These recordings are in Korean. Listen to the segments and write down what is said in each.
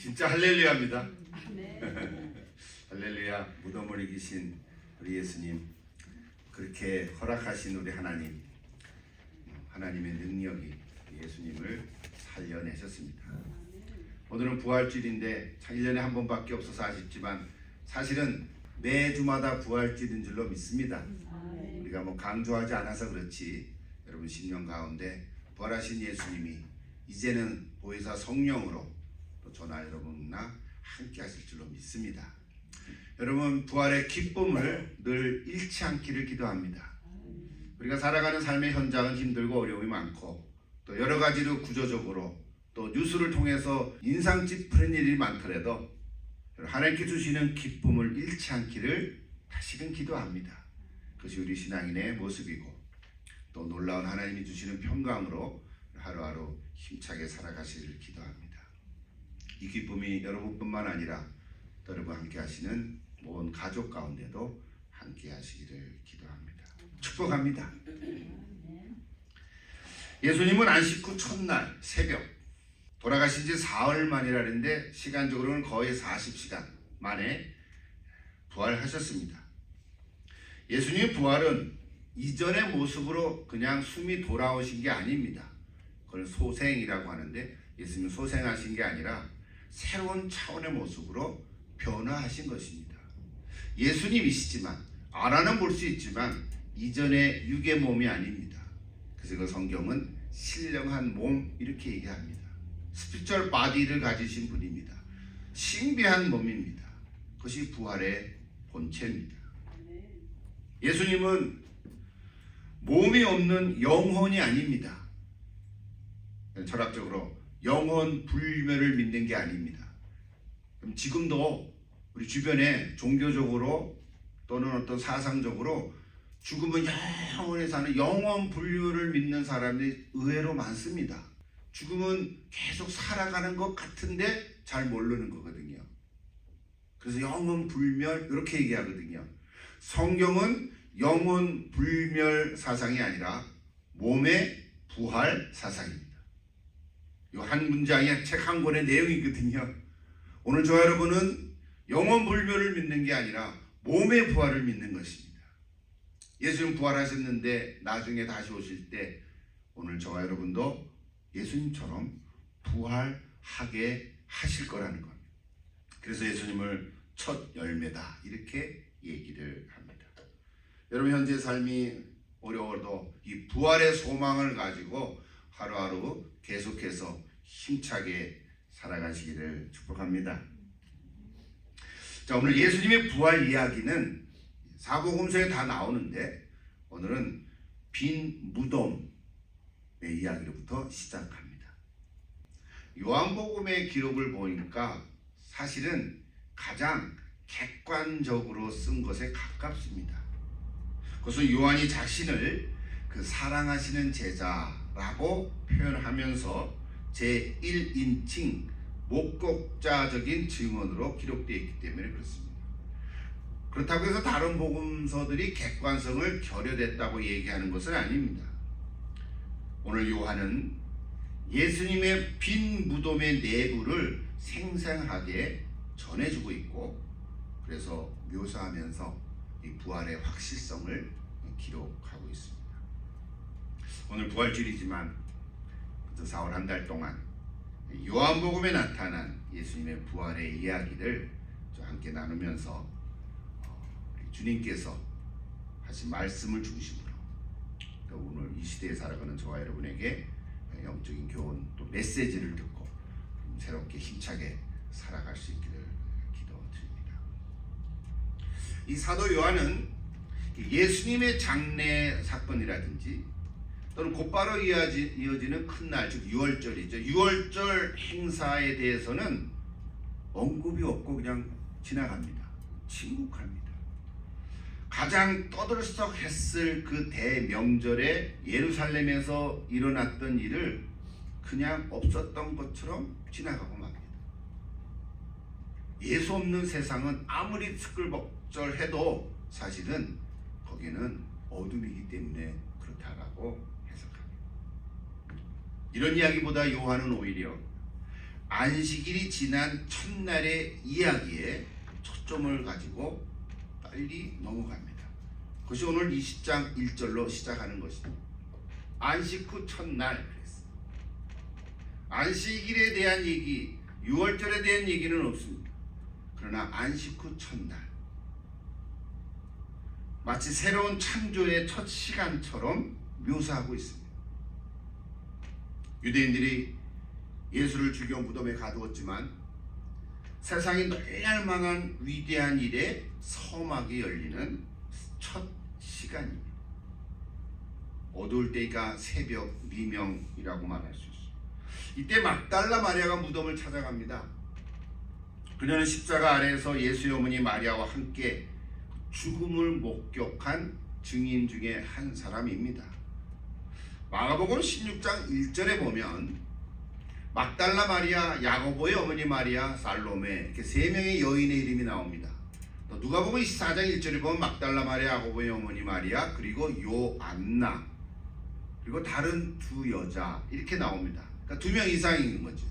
진짜 할렐루야입니다. 아멘. 할렐루야. 무덤을 이기신 우리 예수님, 그렇게 허락하신 우리 하나님, 하나님의 능력이 예수님을 살려내셨습니다. 오늘은 부활주일인데 1년에 한 번밖에 없어서 아쉽지만 사실은 매주마다 부활주일인 줄로 믿습니다. 우리가 강조하지 않아서 그렇지 여러분 신령 가운데 부활하신 예수님이 이제는 보혜사 성령으로 또 저나 여러분과 함께 하실 줄로 믿습니다. 여러분 부활의 기쁨을 늘 잃지 않기를 기도합니다. 우리가 살아가는 삶의 현장은 힘들고 어려움이 많고 또 여러 가지로 구조적으로 또 뉴스를 통해서 인상 찌푸린 일이 많더라도 하나님께 주시는 기쁨을 잃지 않기를 다시금 기도합니다. 그것이 우리 신앙인의 모습이고 또 놀라운 하나님이 주시는 평강으로 하루하루 힘차게 살아가시기를 기도합니다. 이 기쁨이 여러분뿐만 아니라 여러분 함께 하시는 모든 가족 가운데도 함께 하시기를 기도합니다. 축복합니다. 예수님은 안식 후 첫날 새벽 돌아가신 지 사흘 만이라는데 시간적으로는 거의 40시간 만에 부활하셨습니다. 예수님의 부활은 이전의 모습으로 그냥 숨이 돌아오신 게 아닙니다. 그걸 소생이라고 하는데 예수님은 소생하신 게 아니라 새로운 차원의 모습으로 변화하신 것입니다. 예수님이시지만 알아는 볼 수 있지만 이전의 육의 몸이 아닙니다. 그래서 그 성경은 신령한 몸 이렇게 얘기합니다. 스피리추얼 바디를 가지신 분입니다. 신비한 몸입니다. 그것이 부활의 본체입니다. 예수님은 몸이 없는 영혼이 아닙니다. 철학적으로 영혼 불멸을 믿는 게 아닙니다. 그럼 지금도 우리 주변에 종교적으로 또는 어떤 사상적으로 죽으면 영원히 사는 영혼 불멸을 믿는 사람들이 의외로 많습니다. 죽으면 계속 살아가는 것 같은데 잘 모르는 거거든요. 그래서 영혼 불멸 이렇게 얘기하거든요. 성경은 영혼 불멸 사상이 아니라 몸의 부활 사상입니다. 이 한 문장이 책 한 권의 내용이거든요. 오늘 저와 여러분은 영혼 불멸을 믿는 게 아니라 몸의 부활을 믿는 것입니다. 예수님 부활하셨는데 나중에 다시 오실 때 오늘 저와 여러분도 예수님처럼 부활하게 하실 거라는 겁니다. 그래서 예수님을 첫 열매다 이렇게 얘기를 합니다. 여러분 현재 삶이 어려워도 이 부활의 소망을 가지고 하루하루 계속해서 힘차게 살아가시기를 축복합니다. 자, 오늘 예수님의 부활 이야기는 사복음서에 다 나오는데 오늘은 빈 무덤의 이야기로부터 시작합니다. 요한복음의 기록을 보니까 사실은 가장 객관적으로 쓴 것에 가깝습니다. 그것은 요한이 자신을 그 사랑하시는 제자라고 표현하면서 제1인칭 목격자적인 증언으로 기록되어 있기 때문에 그렇습니다. 그렇다고 해서 다른 복음서들이 객관성을 결여됐다고 얘기하는 것은 아닙니다. 오늘 요한은 예수님의 빈 무덤의 내부를 생생하게 전해주고 있고 그래서 묘사하면서 이 부활의 확실성을 기록하고 있습니다. 오늘 부활주일이지만 4월 한 달 동안 요한복음에 나타난 예수님의 부활의 이야기를 함께 나누면서 주님께서 하신 말씀을 중심으로 오늘 이 시대에 살아가는 저와 여러분에게 영적인 교훈 또 메시지를 듣고 새롭게 힘차게 살아갈 수 있기를 기도드립니다. 이 사도 요한은 예수님의 장례 사건이라든지 또는 곧바로 이어지는 큰 날, 즉 유월절이죠. 유월절 행사에 대해서는 언급이 없고 그냥 지나갑니다. 침묵합니다. 가장 떠들썩했을 그 대명절에 예루살렘에서 일어났던 일을 그냥 없었던 것처럼 지나가고 맙니다. 예수 없는 세상은 아무리 시끌벅적해도 사실은 거기는 어둠이기 때문에 그렇다라고 해석합니다. 이런 이야기보다 요한은 오히려 안식일이 지난 첫날의 이야기에 초점을 가지고 빨리 넘어갑니다. 그것이 오늘 20장 1절로 시작하는 것입니다. 안식 후 첫날 그랬어요. 안식일에 대한 얘기, 6월절에 대한 얘기는 없습니다. 그러나 안식 후 첫날, 마치 새로운 창조의 첫 시간처럼 묘사하고 있습니다. 유대인들이 예수를 죽여 무덤에 가두었지만 세상이 놀랄 만한 위대한 일에 서막이 열리는 첫 시간입니다. 어두울 때가 새벽 미명이라고 말할 수 있어요. 이때 막달라 마리아가 무덤을 찾아갑니다. 그녀는 십자가 아래에서 예수의 어머니 마리아와 함께 죽음을 목격한 증인 중에 한 사람입니다. 마가복음 16장 1절에 보면 막달라 마리아, 야고보의 어머니 마리아, 살로메 이렇게 세 명의 여인의 이름이 나옵니다. 또 누가복음 24장 1절에 보면 막달라 마리아, 야고보의 어머니 마리아, 그리고 요안나, 그리고 다른 두 여자 이렇게 나옵니다. 그러니까 2명 이상이 있는 거죠.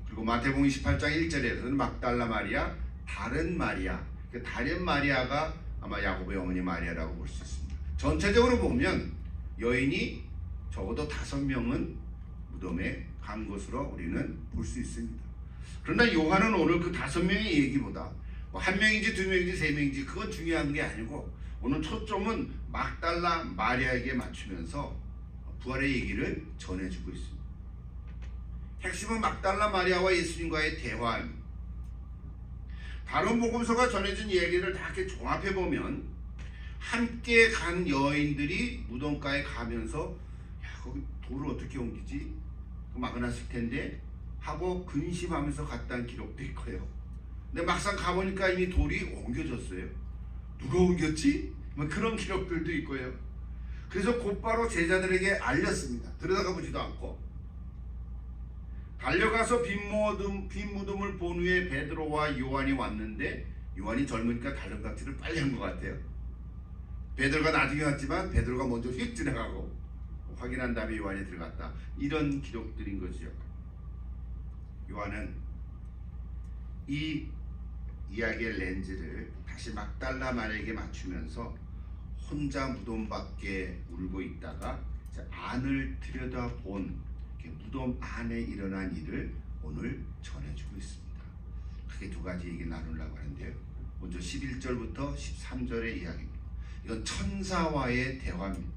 그리고 마태복음 28장 1절에서는 막달라 마리아, 다른 마리아, 다른 마리아가 아마 야고보의 어머니 마리아라고 볼 수 있습니다. 전체적으로 보면 여인이 적어도 5명은 무덤에 간 것으로 우리는 볼 수 있습니다. 그러나 요한은 오늘 그 5명의 얘기보다 뭐 1명인지 2명인지 3명인지 그건 중요한 게 아니고 오늘 초점은 막달라 마리아에게 맞추면서 부활의 얘기를 전해주고 있습니다. 핵심은 막달라 마리아와 예수님과의 대화입니다. 다른 복음서가 전해진 얘기를 다 이렇게 종합해보면 함께 간 여인들이 무덤가에 가면서 야 거기 돌을 어떻게 옮기지? 막아놨을 텐데 하고 근심하면서 갔다는 기록도 있고요. 근데 막상 가보니까 이미 돌이 옮겨졌어요. 누가 옮겼지? 뭐 그런 기록들도 있고요. 그래서 곧바로 제자들에게 알렸습니다. 들여다가 보지도 않고 달려가서 빈 무덤을 본 후에 베드로와 요한이 왔는데 요한이 젊으니까 달력같이를 빨리 한 것 같아요. 베드로가 나중에 왔지만 베드로가 먼저 휙 지나가고 확인한 다음에 요한이 들어갔다. 이런 기록들인 거죠. 요한은 이 이야기의 렌즈를 다시 막달라 마리아에게 맞추면서 혼자 무덤 밖에 울고 있다가 안을 들여다본 무덤 안에 일어난 일을 오늘 전해주고 있습니다. 크게 2가지 얘기 나누려고 하는데요. 먼저 11절부터 13절의 이야기입니다. 이건 천사와의 대화입니다.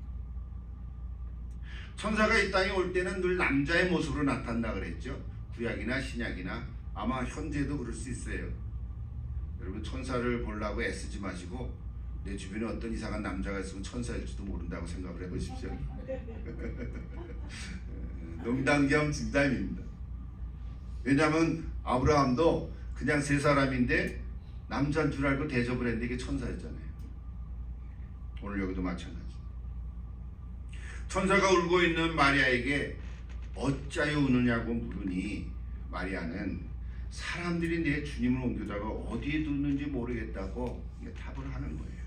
천사가 이 땅에 올 때는 늘 남자의 모습으로 나타난다 그랬죠. 구약이나 신약이나 아마 현재도 그럴 수 있어요. 여러분 천사를 보려고 애쓰지 마시고 내 주변에 어떤 이상한 남자가 있으면 천사일지도 모른다고 생각을 해보십시오. 농담 겸 진담입니다. 왜냐하면 아브라함도 그냥 3사람인데 남자인 줄 알고 대접을 했는데 이게 천사였잖아요. 오늘 여기도 마찬가지. 천사가 울고 있는 마리아에게 어찌하여 우느냐고 물으니 마리아는 사람들이 내 주님을 옮겨다가 어디에 뒀는지 모르겠다고 답을 하는 거예요.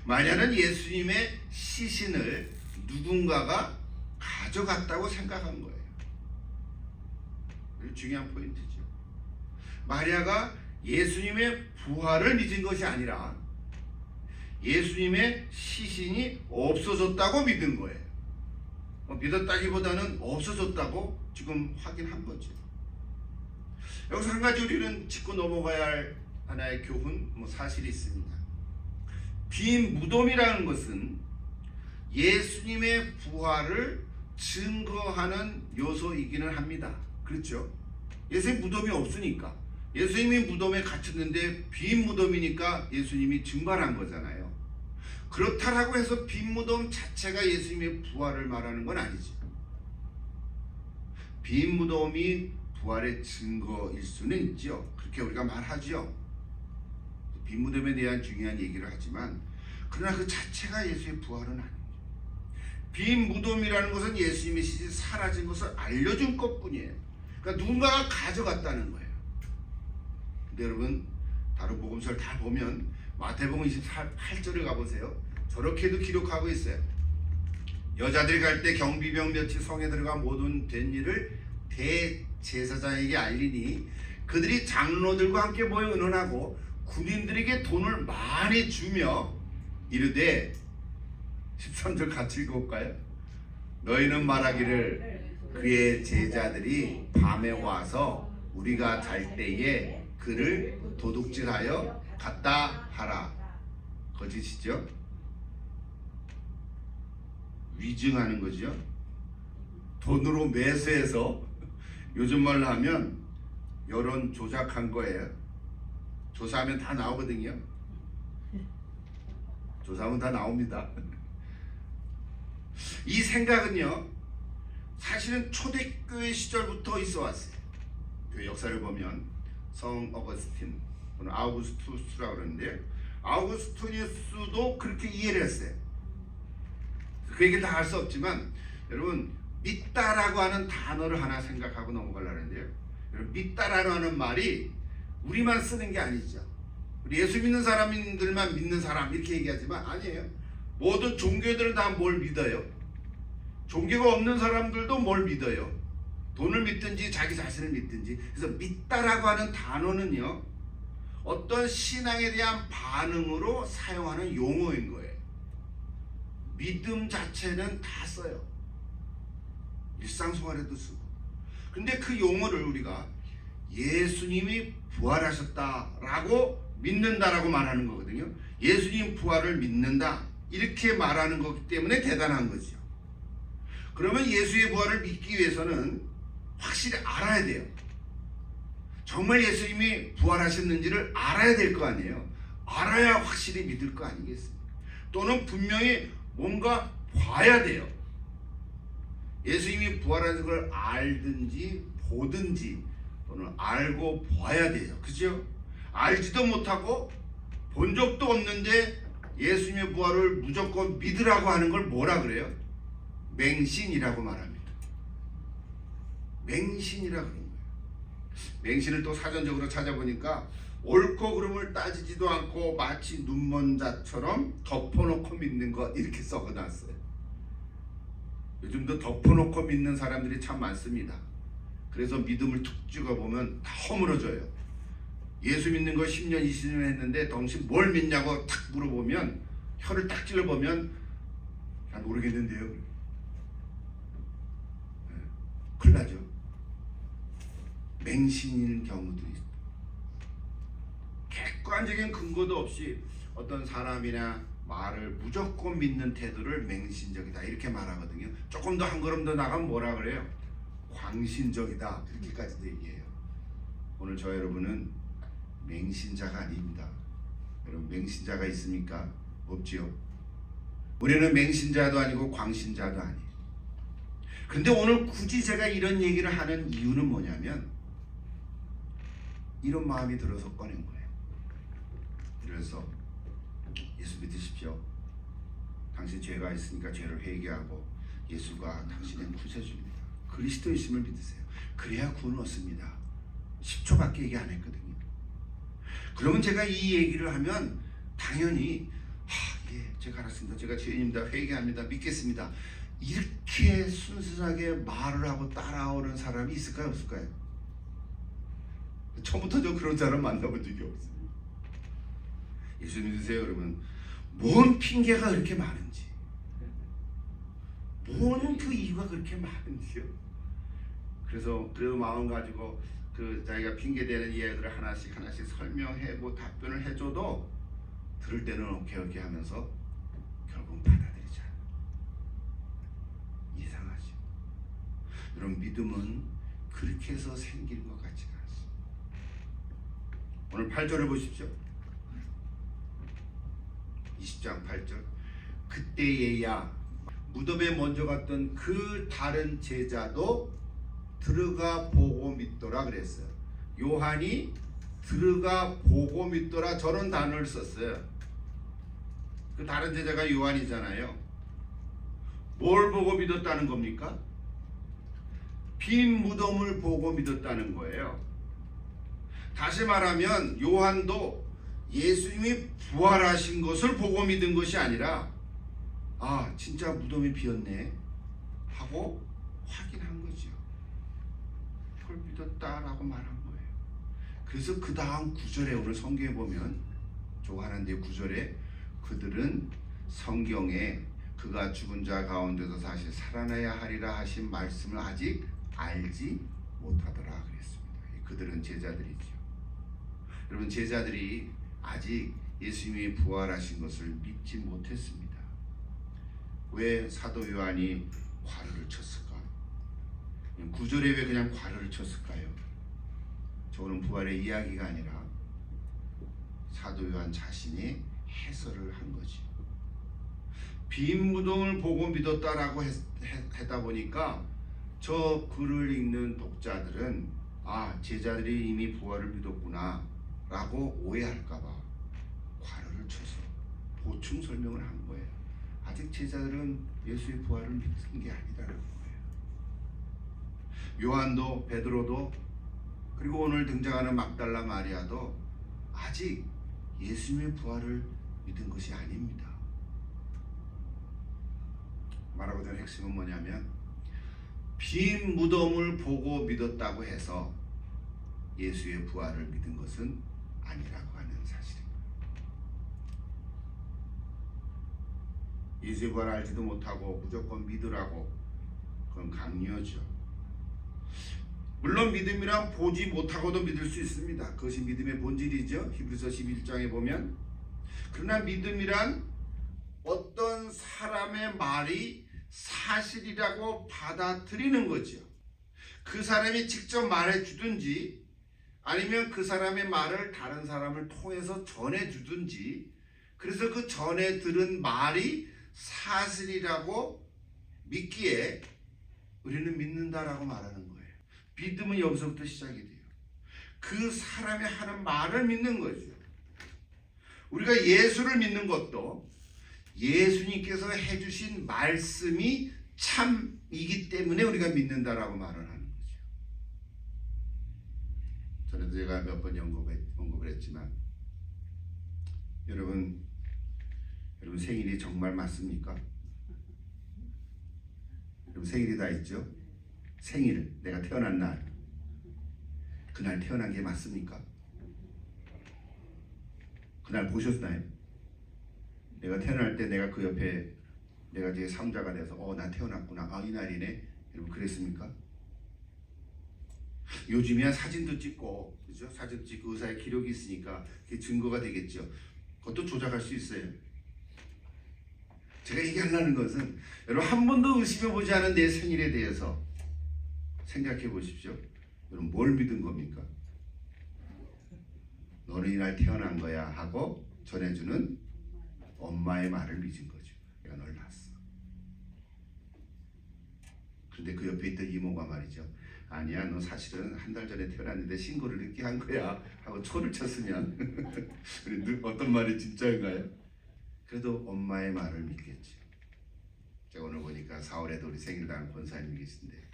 마리아는 예수님의 시신을 누군가가 가져갔다고 생각한 거예요. 중요한 포인트죠. 마리아가 예수님의 부활을 믿은 것이 아니라 예수님의 시신이 없어졌다고 믿은 거예요. 믿었다기보다는 없어졌다고 지금 확인한 거죠. 여기서 한 가지 우리는 짚고 넘어가야 할 하나의 교훈, 사실이 있습니다. 빈 무덤이라는 것은 예수님의 부활을 증거하는 요소이기는 합니다. 그렇죠? 예수님 무덤이 없으니까, 예수님이 무덤에 갇혔는데 빈 무덤이니까 예수님이 증발한 거잖아요. 그렇다라고 해서 빈 무덤 자체가 예수님의 부활을 말하는 건 아니죠. 빈 무덤이 부활의 증거일 수는 있죠. 그렇게 우리가 말하죠. 빈 무덤에 대한 중요한 얘기를 하지만 그러나 그 자체가 예수의 부활은 아닙니다. 빈 무덤이라는 것은 예수님의 시신이 사라진 것을 알려준 것뿐이에요. 그러니까 누군가가 가져갔다는 거예요. 근데 여러분 다른 복음서를 다 보면 마태복음 28절에 가보세요. 저렇게도 기록하고 있어요. 여자들이 갈 때 경비병 몇이 성에 들어가 모든 된 일을 대제사장에게 알리니 그들이 장로들과 함께 모여 의논하고 군인들에게 돈을 많이 주며 이르되 13절 같이 읽어볼까요? 너희는 말하기를 그의 제자들이 밤에 와서 우리가 잘 때에 그를 도둑질하여 갔다 하라. 거짓이죠? 위증하는 거죠. 돈으로 매수해서 요즘 말로 하면 여론 조작한 거예요. 조사하면 다 나오거든요. 조사하면 다 나옵니다. 이 생각은요, 사실은 초대교회 시절부터 있어 왔어요. 그 역사를 보면 성 어거스틴 또는 아우구스투스라고 그러는데요, 아우구스투니우스도 그렇게 이해를 했어요. 그 얘기를 다 할 수 없지만 여러분, 믿다라고 하는 단어를 하나 생각하고 넘어가려고 하는데요, 여러분, 믿다라고 하는 말이 우리만 쓰는 게 아니죠. 우리 예수 믿는 사람들만 믿는 사람 이렇게 얘기하지만 아니에요. 모든 종교들은 다 뭘 믿어요? 종교가 없는 사람들도 뭘 믿어요? 돈을 믿든지 자기 자신을 믿든지. 그래서 믿다라고 하는 단어는요, 어떤 신앙에 대한 반응으로 사용하는 용어인 거예요. 믿음 자체는 다 써요. 일상생활에도 쓰고. 근데 그 용어를 우리가 예수님이 부활하셨다라고 믿는다라고 말하는 거거든요. 예수님 부활을 믿는다 이렇게 말하는 거기 때문에 대단한 거죠. 그러면 예수의 부활을 믿기 위해서는 확실히 알아야 돼요. 정말 예수님이 부활하셨는지를 알아야 될 거 아니에요. 알아야 확실히 믿을 거 아니겠습니까? 또는 분명히 뭔가 봐야 돼요. 예수님이 부활하는 걸 알든지 보든지 또는 알고 봐야 돼요. 그죠? 알지도 못하고 본 적도 없는데 예수님의 부활을 무조건 믿으라고 하는 걸 뭐라 그래요? 맹신이라고 말합니다. 맹신이라고 그러는 거예요. 맹신을 또 사전적으로 찾아보니까 옳고 그름을 따지지도 않고 마치 눈먼 자처럼 덮어놓고 믿는 것 이렇게 써놨어요. 요즘도 덮어놓고 믿는 사람들이 참 많습니다. 그래서 믿음을 툭 찍어보면 다 허물어져요. 예수 믿는 거 10년 20년 했는데 당신 뭘 믿냐고 탁 물어보면 혀를 딱 찔러보면 잘 모르겠는데요. 네, 큰일 나죠. 맹신인 경우도 있어요. 객관적인 근거도 없이 어떤 사람이나 말을 무조건 믿는 태도를 맹신적이다 이렇게 말하거든요. 조금 더 한 걸음 더 나가면 뭐라 그래요? 광신적이다 이렇게까지도 얘기해요. 오늘 저 여러분은 맹신자가 아닙니다. 여러분, 맹신자가 있습니까? 없지요. 우리는 맹신자도 아니고 광신자도 아니에요. 근데 오늘 굳이 제가 이런 얘기를 하는 이유는 뭐냐면 이런 마음이 들어서 꺼낸 거예요. 그래서 예수 믿으십시오. 당신 죄가 있으니까 죄를 회개하고 예수가 당신의 구세주입니다. 그리스도이심을 믿으세요. 그래야 구원 얻습니다. 10초밖에 얘기 안 했거든요. 그러면 제가 이 얘기를 하면 당연히 예, 제가 알았습니다. 제가 죄인입니다. 회개합니다. 믿겠습니다. 이렇게 순수하게 말을 하고 따라오는 사람이 있을까요? 없을까요? 처음부터 저 그런 사람 만나본 적이 없어요. 예수 믿으세요, 여러분. 뭔 핑계가 그렇게 많은지, 뭔 그 이유가 그렇게 많은지요. 그래서 그래도 마음 가지고 그 자기가 핑계대는 이야기들을 하나씩 설명해고 답변을 해줘도 들을 때는 오케이 하면서 결국은 받아들이지 않아요. 이상하죠. 여러분, 믿음은 그렇게 해서 생기는 것 같지가 않습니다. 오늘 8절을 보십시오. 20장 8절. 그때에야 무덤에 먼저 갔던 그 다른 제자도 들어가 보고 믿더라 그랬어요. 요한이 들어가 보고 믿더라 저런 단어를 썼어요. 그 다른 제자가 요한이잖아요. 뭘 보고 믿었다는 겁니까? 빈 무덤을 보고 믿었다는 거예요. 다시 말하면 요한도 예수님이 부활하신 것을 보고 믿은 것이 아니라 진짜 무덤이 비었네 하고 확인한 거죠. 믿었다라고 말한 거예요. 그래서 그 다음 9절에 오늘 성경에 보면 조한한데 9절에 그들은 성경에 그가 죽은 자 가운데서 다시 살아나야 하리라 하신 말씀을 아직 알지 못하더라 그랬습니다. 그들은 제자들이죠. 여러분, 제자들이 아직 예수님이 부활하신 것을 믿지 못했습니다. 왜 사도 요한이 괄호를 쳤을까? 9절에 왜 그냥 괄호를 쳤을까요? 저거는 부활의 이야기가 아니라 사도 요한 자신이 해설을 한 거지. 빈 무덤을 보고 믿었다라고 했다 보니까 저 글을 읽는 독자들은 제자들이 이미 부활을 믿었구나 라고 오해할까봐 괄호를 쳐서 보충 설명을 한 거예요. 아직 제자들은 예수의 부활을 믿은 게 아니라는 거예요. 요한도 베드로도 그리고 오늘 등장하는 막달라 마리아도 아직 예수님의 부활을 믿은 것이 아닙니다. 말하고자 하는 핵심은 뭐냐면 빈 무덤을 보고 믿었다고 해서 예수의 부활을 믿은 것은 아니라고 하는 사실입니다. 예수의 부활을 알지도 못하고 무조건 믿으라고, 그건 강요죠. 물론 믿음이란 보지 못하고도 믿을 수 있습니다. 그것이 믿음의 본질이죠. 히브리서 11장에 보면. 그러나 믿음이란 어떤 사람의 말이 사실이라고 받아들이는 거죠. 그 사람이 직접 말해주든지 아니면 그 사람의 말을 다른 사람을 통해서 전해주든지, 그래서 그 전에 들은 말이 사실이라고 믿기에 우리는 믿는다라고 말하는 거예요. 믿음은 여기서부터 시작이 돼요. 그 사람이 하는 말을 믿는 거죠. 우리가 예수를 믿는 것도 예수님께서 해주신 말씀이 참이기 때문에 우리가 믿는다라고 말을 하는 거죠. 전에도 제가 몇 번 언급을 했지만 여러분 생일이 정말 맞습니까? 여러분 생일이 다 있죠? 생일, 내가 태어난 날, 그날 태어난 게 맞습니까? 그날 보셨나요? 내가 태어날 때 내가 그 옆에 내가 제 3자가 돼서 나 태어났구나, 이 날이네, 여러분 그랬습니까? 요즘이야 사진도 찍고, 그죠? 사진 찍고 의사의 기록이 있으니까 그게 증거가 되겠죠. 그것도 조작할 수 있어요. 제가 얘기하려는 것은 여러분 한 번도 의심해 보지 않은 내 생일에 대해서 생각해 보십시오. 여러분 뭘 믿은 겁니까? 너는 이날 태어난 거야 하고 전해주는 엄마의 말을 믿은 거죠. 내가 널 낳았어. 그런데 그 옆에 있던 이모가 말이죠. 아니야, 너 사실은 한 달 전에 태어났는데 신고를 늦게 한 거야 하고 초를 쳤으면 어떤 말이 진짜인가요? 그래도 엄마의 말을 믿겠죠. 제가 오늘 보니까 4월에도 우리 생일당 권사님이 계신데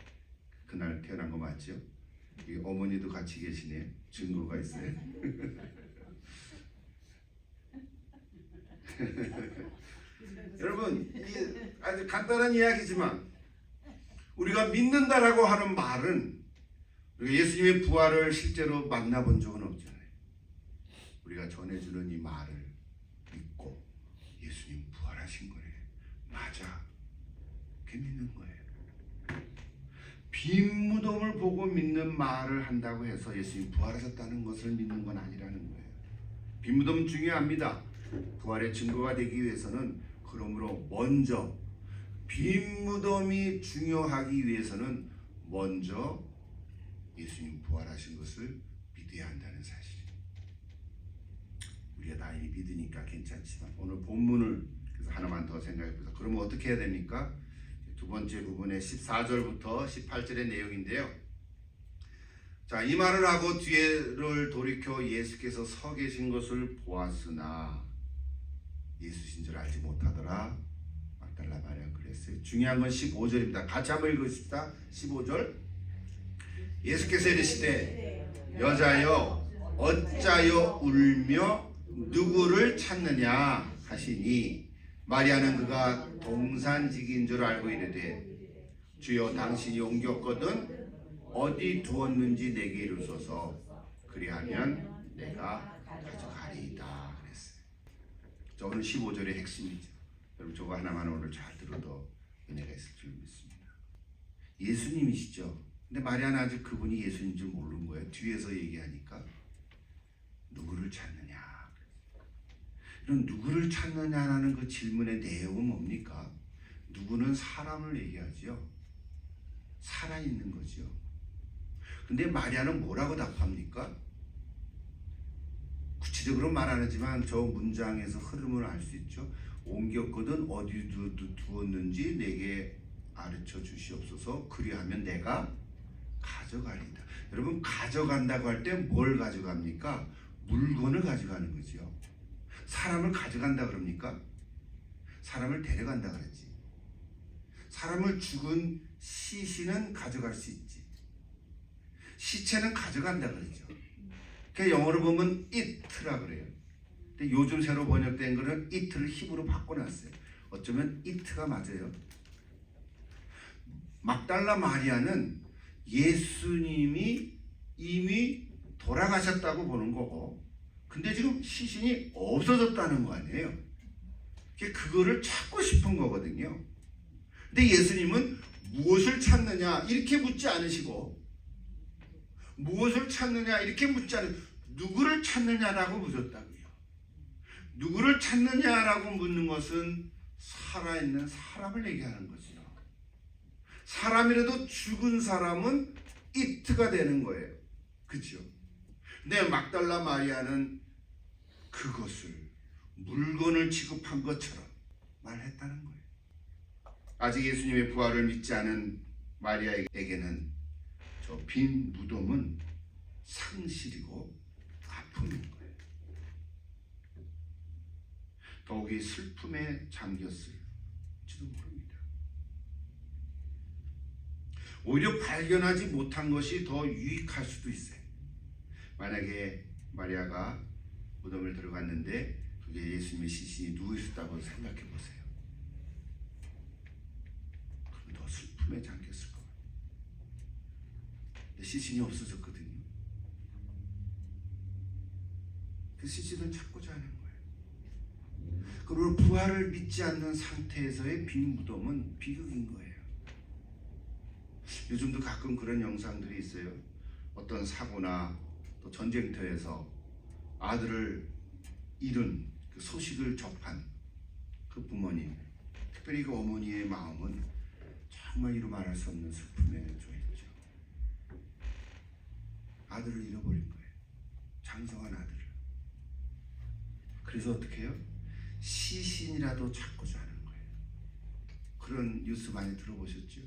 그날 태어난 거 맞죠? 이 어머니도 같이 계시네요. 증거가 있어요. 여러분, 이 아주 간단한 이야기지만 우리가 믿는다라고 하는 말은 우리가 예수님의 부활을 실제로 만나본 적은 없잖아요. 우리가 전해주는 이 말을 믿고 예수님 부활하신 거래, 맞아, 그렇게 믿는 거예요. 빈 무덤을 보고 믿는 말을 한다고 해서 예수님 부활하셨다는 것을 믿는 건 아니라는 거예요. 빈 무덤은 중요합니다. 부활의 증거가 되기 위해서는. 그러므로 먼저 빈 무덤이 중요하기 위해서는 먼저 예수님 부활하신 것을 믿어야 한다는 사실입니다. 우리가 다 이미 믿으니까 괜찮지만 오늘 본문을 그래서 하나만 더 생각해 보자. 그러면 어떻게 해야 됩니까? 두 번째 부분의 14절부터 18절의 내용인데요. 자, 이 말을 하고 뒤를 돌이켜 예수께서 서 계신 것을 보았으나 예수신 줄 알지 못하더라. 막달라 마리아 그랬어요. 중요한 건 15절입니다. 같이 한번 읽읍시다. 15절. 예수께서 이르시되 여자여 어짜여 울며 누구를 찾느냐 하시니 마리아는 그가 동산직인 줄 알고 이르되 주여 당신이 옮겼거든 어디 두었는지 내게 이루소서. 그리하면 내가 가져가리이다 그랬어요. 저 오늘 15절의 핵심이죠. 여러분 저거 하나만 오늘 잘 들어도 은혜가 있을 줄 믿습니다. 예수님이시죠. 근데 마리아는 아직 그분이 예수님인 줄 모르는 거예요. 뒤에서 얘기하니까 누구를 찾느냐. 이런 누구를 찾느냐라는 그 질문의 내용은 뭡니까? 누구는 사람을 얘기하지요. 살아있는 거죠. 근데 마리아는 뭐라고 답합니까? 구체적으로 말 안 하지만 저 문장에서 흐름을 알 수 있죠. 옮겼거든 어디 두었는지 내게 가르쳐 주시옵소서. 그리하면 내가 가져가리이다. 여러분 가져간다고 할 때 뭘 가져갑니까? 물건을 가져가는 거죠. 사람을 가져간다 그럽니까? 사람을 데려간다 그랬지. 사람을 죽은 시신은 가져갈 수 있지. 시체는 가져간다 그러죠. 그 영어로 보면 it라 그래요. 근데 요즘 새로 번역된 거는 it를 힘으로 바꿔놨어요. 어쩌면 it가 맞아요. 막달라 마리아는 예수님이 이미 돌아가셨다고 보는 거고, 근데 지금 시신이 없어졌다는 거 아니에요. 그거를 찾고 싶은 거거든요. 근데 예수님은 무엇을 찾느냐 이렇게 묻지 않으시고, 무엇을 찾느냐 이렇게 묻지 않으시고 누구를 찾느냐라고 묻었다고요. 누구를 찾느냐라고 묻는 것은 살아있는 사람을 얘기하는 거죠. 사람이라도 죽은 사람은 it가 되는 거예요. 그렇죠? 근데 막달라 마리아는 그것을 물건을 취급한 것처럼 말했다는 거예요. 아직 예수님의 부활을 믿지 않은 마리아에게는 저 빈 무덤은 상실이고 아픔인 거예요. 더욱이 슬픔에 잠겼을지도 모릅니다. 오히려 발견하지 못한 것이 더 유익할 수도 있어요. 만약에 마리아가 무덤을 들어갔는데 그게 예수님의 시신이 누워있었다고 생각해 보세요. 그럼 더 슬픔에 잠겼을 거예요. 근데 시신이 없어졌거든요. 그 시신을 찾고자 하는 거예요. 그리고 부활을 믿지 않는 상태에서의 빈 무덤은 비극인 거예요. 요즘도 가끔 그런 영상들이 있어요. 어떤 사고나 또 전쟁터에서 아들을 잃은 그 소식을 접한 그 부모님, 특별히 그 어머니의 마음은 정말 이루 말할 수 없는 슬픔에 조였죠. 아들을 잃어버린 거예요. 장성한 아들을. 그래서 어떻게 해요? 시신이라도 찾고자 하는 거예요. 그런 뉴스 많이 들어보셨죠?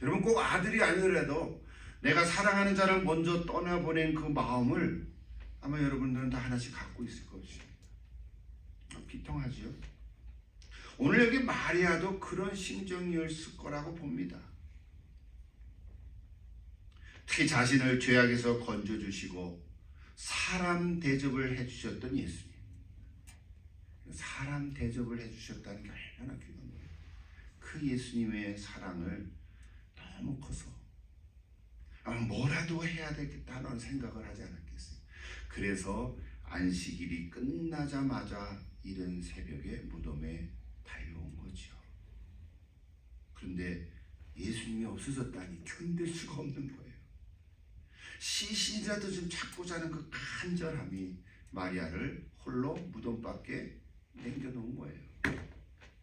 여러분 꼭 아들이 아니더라도 내가 사랑하는 자를 먼저 떠나보낸 그 마음을 아마 여러분들은 다 하나씩 갖고 있을 것입니다. 비통하죠? 오늘 여기 마리아도 그런 심정이었을 거라고 봅니다. 특히 자신을 죄악에서 건져주시고 사람 대접을 해주셨던 예수님. 사람 대접을 해주셨다는 게 얼마나 귀한 거예요. 그 예수님의 사랑을 너무 커서 뭐라도 해야 되겠다는 생각을 하지 않았겠어요. 그래서 안식일이 끝나자마자 이른 새벽에 무덤에 달려온 거죠. 그런데 예수님이 없어졌다니 견딜 수가 없는 거예요. 시신이라도 좀 찾고자 하는 그 간절함이 마리아를 홀로 무덤 밖에 남겨놓은 거예요.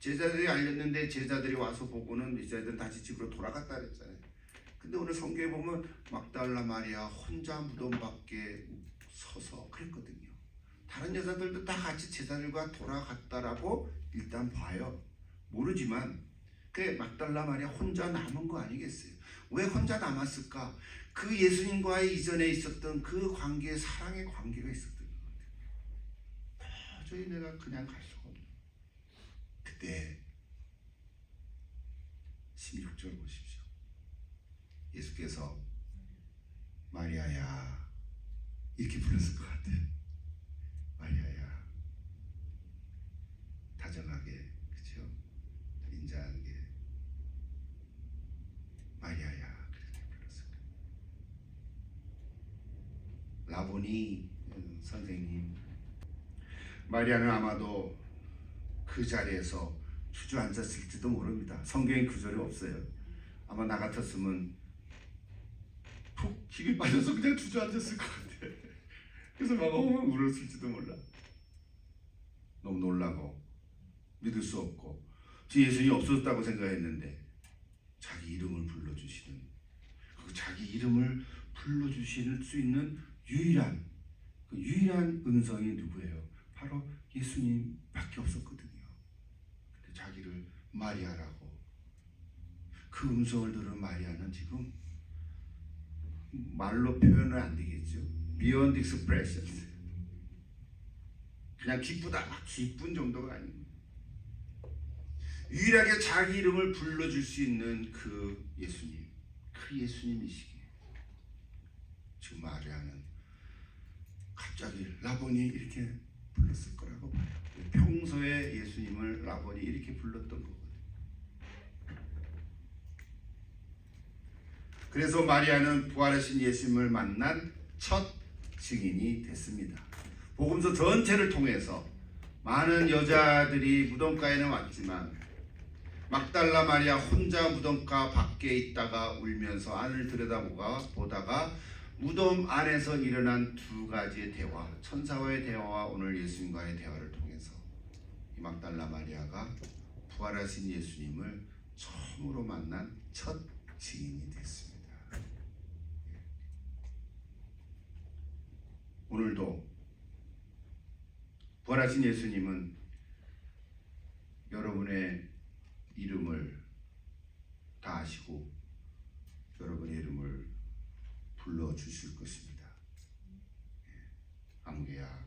제자들이 알렸는데 제자들이 와서 보고는 제자들은 다시 집으로 돌아갔다 그랬잖아요. 근데 오늘 성경에 보면 막달라 마리아 혼자 무덤 밖에 서서 그랬거든요. 다른 여자들도 다 같이 제자들과 돌아갔다라고 일단 봐요. 모르지만 그 막달라 마리아 혼자 남은 거 아니겠어요? 왜 혼자 남았을까? 그 예수님과의 이전에 있었던 그 관계, 사랑의 관계가 있었던 것 같아요. 도저히 내가 그냥 갈 수가 없는. 그때 16절 보십시오. 예수께서 마리아야 이렇게 불렀을 것 같아요. 마리아야, 다정하게, 그렇죠? 인자하게 마리아야 그렇게 불렀을 라보니 선생님. 마리아는 아마도 그 자리에서 주저앉았을지도 모릅니다. 성경에 그 절이 없어요. 아마 나 같았으면 푹 힘이 빠져서 그냥 주저앉았을 것 같아. 그래서 막 엉엉 울었을지도 몰라. 너무 놀라고 믿을 수 없고 주 예수님이 없어졌다고 생각했는데 자기 이름을 불러주시는, 그 자기 이름을 불러주실 수 있는 유일한 음성이 누구예요? 바로 예수님밖에 없었거든요. 근데 자기를 마리아라고, 그 음성을 들은 마리아는 지금 말로 표현은 안 되겠죠. Beyond expressions. 그냥 기쁘다, 기쁜 정도가 아닙니다. 유일하게 자기 이름을 불러줄 수 있는 그 예수님이시기에 지금 마리아는 갑자기 라보니 이렇게 불렀을 거라고 봐요. 평소에 예수님을 라보니 이렇게 불렀던 거거든요. 그래서 마리아는 부활하신 예수님을 만난 첫 증인이 됐습니다. 복음서 전체를 통해서 많은 여자들이 무덤가에는 왔지만 막달라 마리아 혼자 무덤가 밖에 있다가 울면서 안을 들여다보다가 무덤 안에서 일어난 두 가지의 대화, 천사와의 대화와 오늘 예수님과의 대화를 통해서 이 막달라 마리아가 부활하신 예수님을 처음으로 만난 첫 증인이 됐습니다. 오늘도 부활하신 예수님은 여러분의 이름을 다 아시고 여러분의 이름을 불러주실 것입니다. 아무개야.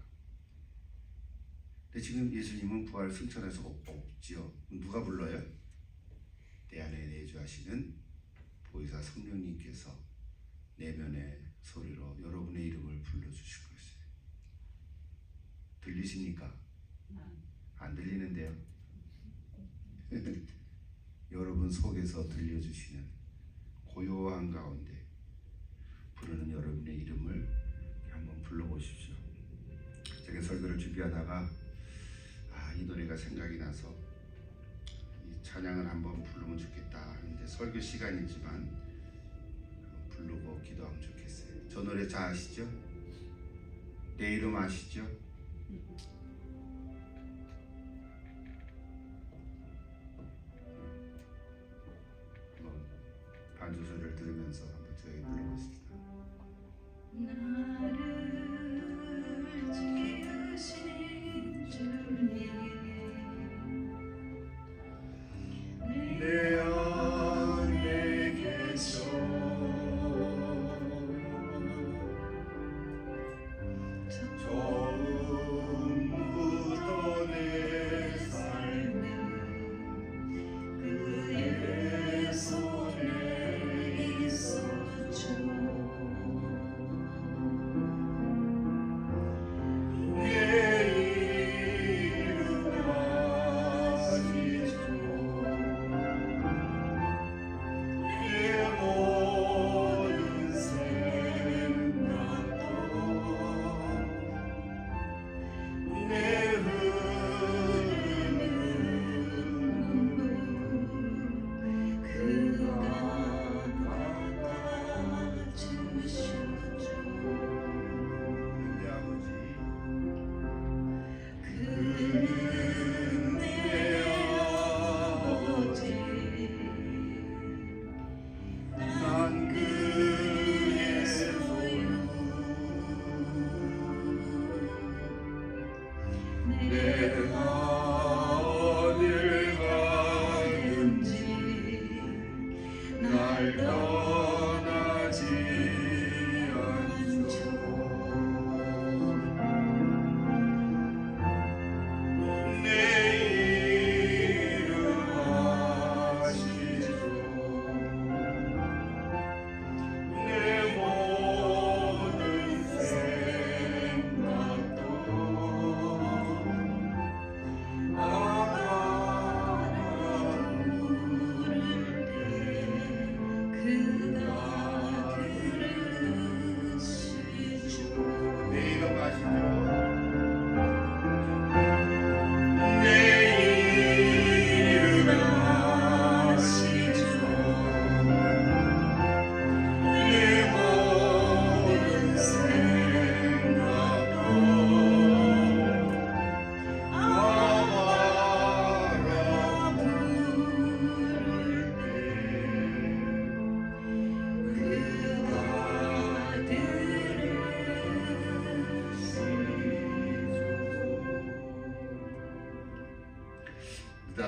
근데 지금 예수님은 부활 승천해서 없지요. 누가 불러요? 내 안에 내주하시는 보혜사 성령님께서 내면의 소리로 여러분의 이름을 불러주실 것이에요. 들리십니까? 안 들리는데요. 여러분 속에서 들려주시는 고요한 가운데 부르는 여러분의 이름을 한번 불러보십시오. 제가 설교를 준비하다가 이 노래가 생각이 나서 이 찬양을 한번 부르면 좋겠다 하는데 설교 시간이지만 한번 부르고 기도하면 좋겠어요. 저 노래 잘 아시죠? 내 이름 아시죠? 반주 소리를 들으면서 한번 저에게 불러보십시다. 나를 지으신 주님, 내 안에 계셔 처음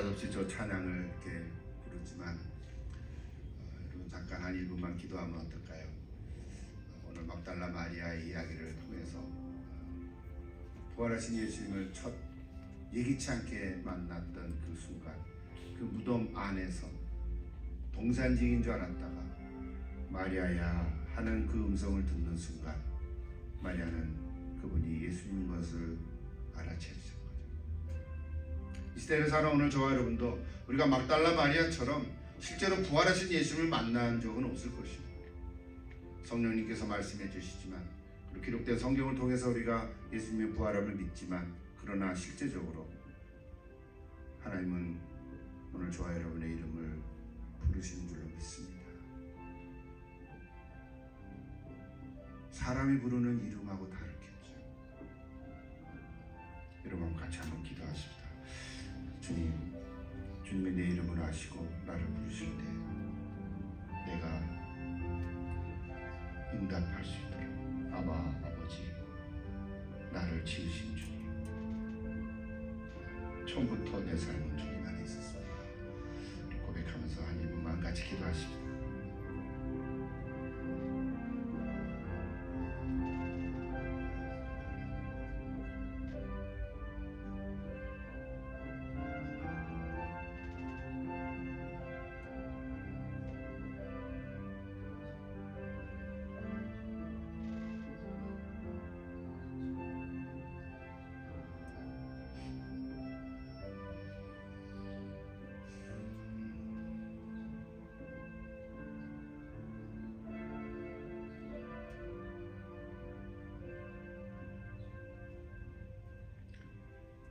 느닷없이 저 찬양을 이렇게 부르지만 여러분 잠깐 한 1분만 기도하면 어떨까요? 오늘 막달라 마리아의 이야기를 통해서 부활하신 예수님을 첫 예기치 않게 만났던 그 순간, 그 무덤 안에서 동산직인 줄 알았다가 마리아야 하는 그 음성을 듣는 순간 마리아는 그분이 예수님인 것을 알아채셨거든요. 이 시대를 살아오는 저와 여러분도 우리가 막달라 마리아처럼 실제로 부활하신 예수님을 만난 적은 없을 것입니다. 성령님께서 말씀해 주시지만, 그리고 기록된 성경을 통해서 우리가 예수님의 부활함을 믿지만, 그러나 실제적으로 하나님은 오늘 저와 여러분의 이름을 부르시는 줄로 믿습니다. 사람이 부르는 이름하고 다르겠죠. 여러분 같이 한번 기도하십시다. 주님이 내 이름을 아시고 나를 부르실 때 내가 응답할 수 있도록 아버지, 나를 지으신 주님, 처음부터 내 삶은 주님 안에 있었습니다. 고백하면서 한 1분만 같이 기도하십시다.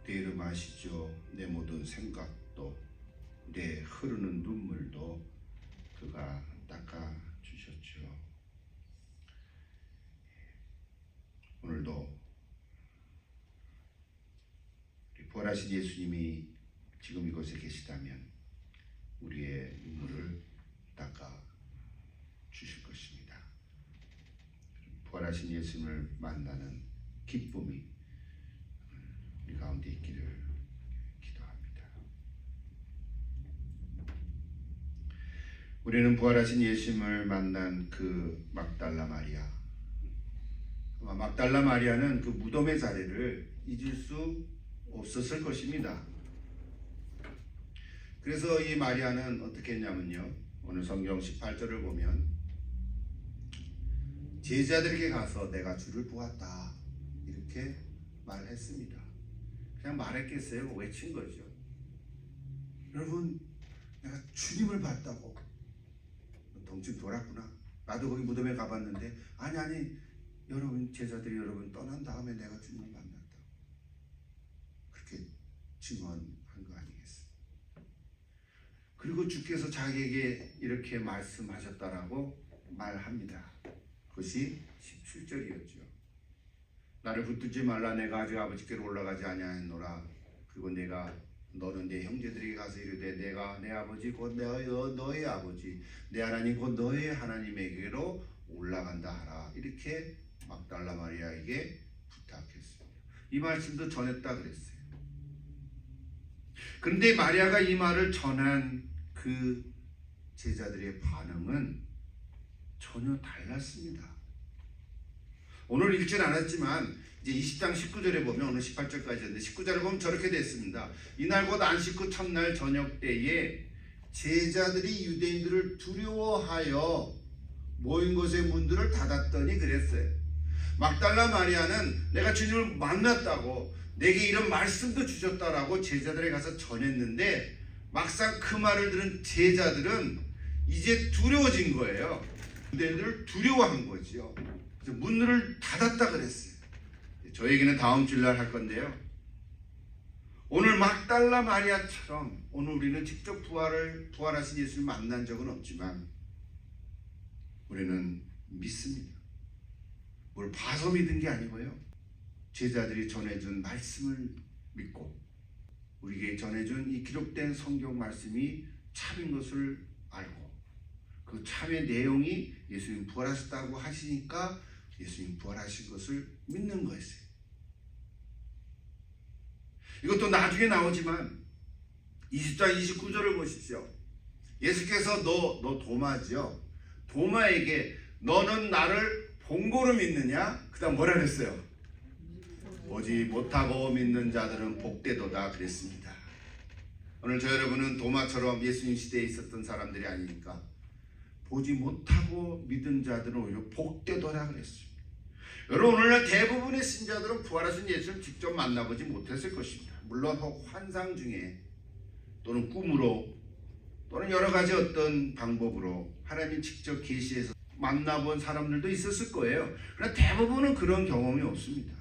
내 이름 아시죠? 내 모든 생각도 내 흐르는 눈물도 그가 닦아주셨죠. 오늘도 우리 부활하신 예수님이 지금 이곳에 계시다면 우리의 눈물을 닦아주실 것입니다. 부활하신 예수님을 만나는 기쁨이 우리 가운데 있기를 기도합니다. 우리는 부활하신 예수님을 만난 그 막달라 마리아, 막달라 마리아는 그 무덤의 자리를 잊을 수 없었을 것입니다. 그래서 이 마리아는 어떻게 했냐면요, 오늘 성경 18절을 보면 제자들에게 가서 내가 주를 보았다 이렇게 말했습니다. 그냥 말했겠어요? 외친 거죠. 여러분, 내가 주님을 봤다고. 덩치 돌았구나. 나도 거기 무덤에 가봤는데 아니 여러분, 제자들이 여러분 떠난 다음에 내가 주님을 만났다고 그렇게 증언한 거 아니겠어요? 그리고 주께서 자기에게 이렇게 말씀하셨다라고 말합니다. 그것이 17절이었죠. 나를 붙들지 말라. 내가 아직 아버지께로 올라가지 아니하였노라. 그리고 너는 내 형제들에게 가서 이르되 내가 내 아버지 곧 너의 아버지, 내 하나님 곧 너의 하나님에게로 올라간다 하라. 이렇게 막달라 마리아에게 부탁했습니다. 이 말씀도 전했다 그랬어요. 그런데 마리아가 이 말을 전한 그 제자들의 반응은 전혀 달랐습니다. 오늘 읽진 않았지만 이제 20장 19절에 보면 오늘 18절까지였는데 19절을 보면 저렇게 됐습니다. 이날 곧 안식 후 첫날 저녁 때에 제자들이 유대인들을 두려워하여 모인 곳의 문들을 닫았더니 그랬어요. 막달라 마리아는 내가 주님을 만났다고, 내게 이런 말씀도 주셨다라고 제자들에 가서 전했는데 막상 그 말을 들은 제자들은 이제 두려워진 거예요. 유대인들을 두려워한 거죠. 그래서 문을 닫았다 그랬어요. 저 얘기는 다음 주일날 할 건데요, 오늘 막달라 마리아처럼 오늘 우리는 직접 부활하신 예수를 만난 적은 없지만 우리는 믿습니다. 뭘 봐서 믿은 게 아니고요, 제자들이 전해준 말씀을 믿고 우리에게 전해준 이 기록된 성경 말씀이 참인 것을 알고 그 참의 내용이 예수님 부활하셨다고 하시니까 예수님 부활하신 것을 믿는 거였어요. 이것도 나중에 나오지만 20장 29절을 보십시오. 예수께서 너 도마지요. 도마에게 너는 나를 본고로 믿느냐? 그 다음 뭐라 그랬어요? 보지 못하고 믿는 자들은 복되도다 그랬습니다. 오늘 저 여러분은 도마처럼 예수님 시대에 있었던 사람들이 아니니까 보지 못하고 믿은 자들은 오히려 복되도다 그랬습니다. 여러분, 오늘날 대부분의 신자들은 부활하신 예수를 직접 만나보지 못했을 것입니다. 물론 환상 중에 또는 꿈으로 또는 여러 가지 어떤 방법으로 하나님이 직접 계시해서 만나본 사람들도 있었을 거예요. 그러나 대부분은 그런 경험이 없습니다.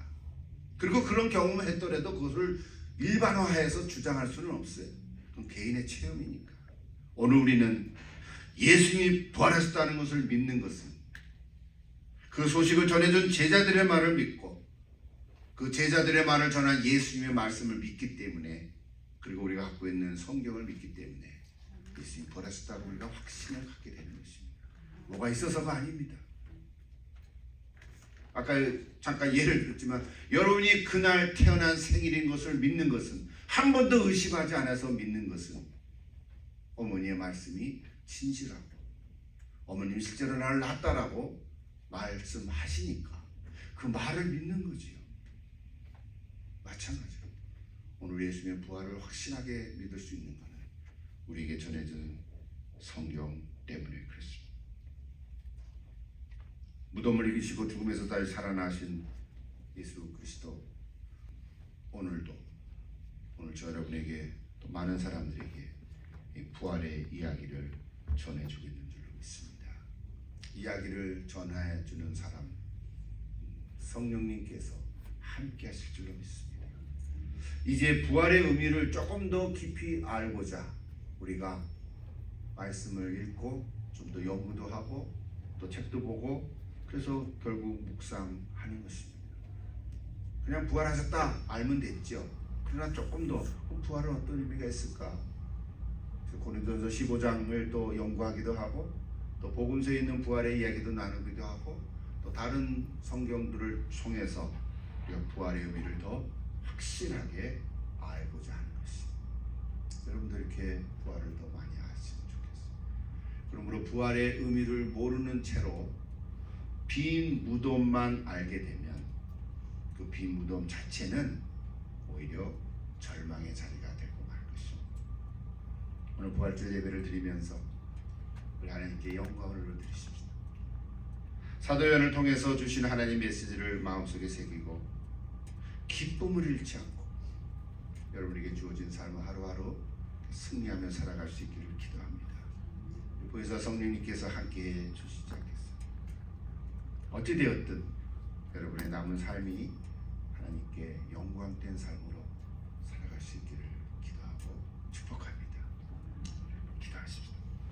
그리고 그런 경험을 했더라도 그것을 일반화해서 주장할 수는 없어요. 그건 개인의 체험이니까. 오늘 우리는 예수님이 부활하셨다는 것을 믿는 것은 그 소식을 전해준 제자들의 말을 믿고 그 제자들의 말을 전한 예수님의 말씀을 믿기 때문에, 그리고 우리가 갖고 있는 성경을 믿기 때문에 예수님이 부활하셨다고 우리가 확신을 갖게 되는 것입니다. 뭐가 있어서가 아닙니다. 아까 잠깐 예를 들었지만 여러분이 그날 태어난 생일인 것을 믿는 것은, 한 번도 의심하지 않아서 믿는 것은 어머니의 말씀이 진실하고 어머님이 실제로 나를 낳았다라고 말씀하시니까 그 말을 믿는 거지요. 마찬가지로 오늘 예수님의 부활을 확신하게 믿을 수 있는 것은 우리에게 전해진 성경 때문에 그렇습니다. 무덤을 이기시고 죽음에서 다시 살아나신 예수 그리스도, 오늘 저 여러분에게 또 많은 사람들에게 이 부활의 이야기를 전해주고 있는 줄로 믿습니다. 이야기를 전해주는 사람, 성령님께서 함께 하실 줄로 믿습니다. 이제 부활의 의미를 조금 더 깊이 알고자 우리가 말씀을 읽고 좀 더 연구도 하고 또 책도 보고, 그래서 결국 묵상하는 것입니다. 그냥 부활하셨다 알면 됐죠. 그러나 조금 더 부활은 어떤 의미가 있을까? 고린도전서 15장을 또 연구하기도 하고, 또 복음서에 있는 부활의 이야기도 나누기도 하고, 또 다른 성경들을 통해서 우리가 부활의 의미를 더 확실하게 알고자 하는 것입니다. 여러분도 이렇게 부활을 더 많이 아시면 좋겠습니다. 그러므로 부활의 의미를 모르는 채로 빈 무덤만 알게 되면 그 빈 무덤 자체는 오히려 절망의 자리가 되고 말 것입니다. 오늘 부활절 예배를 드리면서 우리 하나님께 영광을 올려드리십시다. 사도연을 통해서 주신 하나님 메시지를 마음속에 새기고 기쁨을 잃지 않고 여러분에게 주어진 삶을 하루하루 승리하며 살아갈 수 있기를 기도합니다. 보혜사 성령님께서 함께해 주시지 않겠습니까? 어찌되었든 여러분의 남은 삶이 하나님께 영광된 삶으로 살아갈 수 있기를